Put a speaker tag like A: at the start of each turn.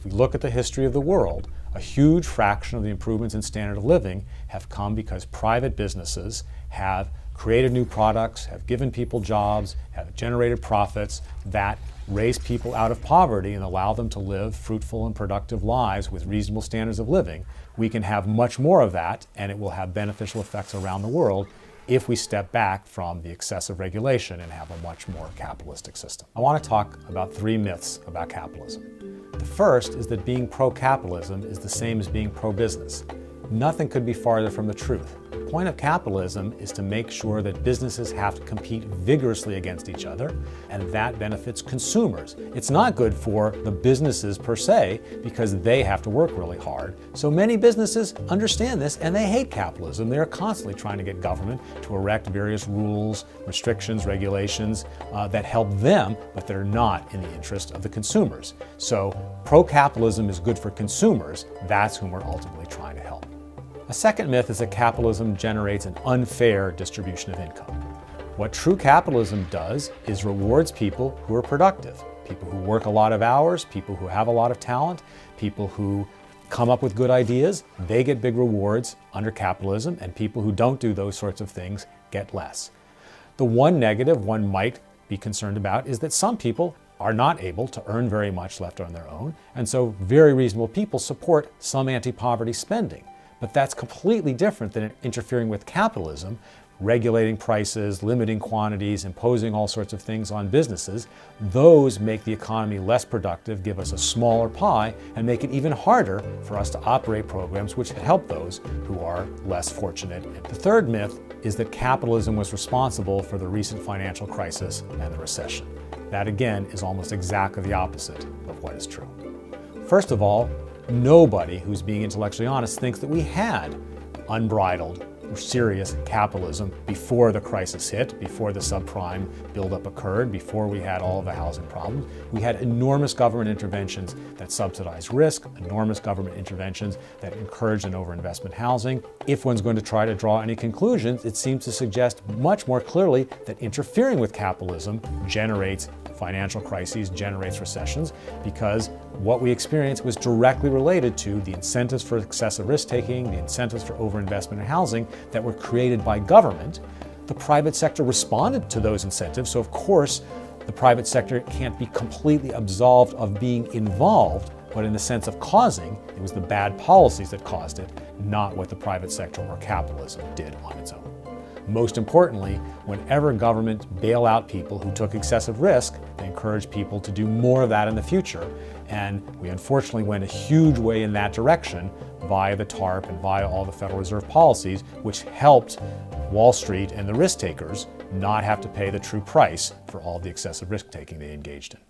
A: If we look at the history of the world, a huge fraction of the improvements in standard of living have come because private businesses have created new products, have given people jobs, have generated profits that raise people out of poverty and allow them to live fruitful and productive lives with reasonable standards of living. We can have much more of that, and it will have beneficial effects around the world if we step back from the excessive regulation and have a much more capitalistic system. I want to talk about 3 myths about capitalism. The first is that being pro-capitalism is the same as being pro-business. Nothing could be farther from the truth. The point of capitalism is to make sure that businesses have to compete vigorously against each other, and that benefits consumers. It's not good for the businesses per se, because they have to work really hard. So many businesses understand this and they hate capitalism. They're constantly trying to get government to erect various rules, restrictions, regulations that help them, but they're not in the interest of the consumers. So pro-capitalism is good for consumers. That's whom we're ultimately trying to help. A second myth is that capitalism generates an unfair distribution of income. What true capitalism does is rewards people who are productive, people who work a lot of hours, people who have a lot of talent, people who come up with good ideas. They get big rewards under capitalism, and people who don't do those sorts of things get less. The one negative one might be concerned about is that some people are not able to earn very much left on their own, and so very reasonable people support some anti-poverty spending. But that's completely different than interfering with capitalism, regulating prices, limiting quantities, imposing all sorts of things on businesses. Those make the economy less productive, give us a smaller pie, and make it even harder for us to operate programs which help those who are less fortunate. The third myth is that capitalism was responsible for the recent financial crisis and the recession. That, again, is almost exactly the opposite of what is true. First of all, nobody who's being intellectually honest thinks that we had unbridled, serious capitalism before the crisis hit, before the subprime buildup occurred, before we had all of the housing problems. We had enormous government interventions that subsidized risk, enormous government interventions that encouraged an overinvestment housing. If one's going to try to draw any conclusions, it seems to suggest much more clearly that interfering with capitalism generates financial crises, generates recessions, because what we experienced was directly related to the incentives for excessive risk-taking, the incentives for overinvestment in housing that were created by government. The private sector responded to those incentives, so of course the private sector can't be completely absolved of being involved, but in the sense of causing, it was the bad policies that caused it, not what the private sector or capitalism did on its own. Most importantly, whenever government bail out people who took excessive risk, they encourage people to do more of that in the future. And we unfortunately went a huge way in that direction via the TARP and via all the Federal Reserve policies, which helped Wall Street and the risk takers not have to pay the true price for all the excessive risk taking they engaged in.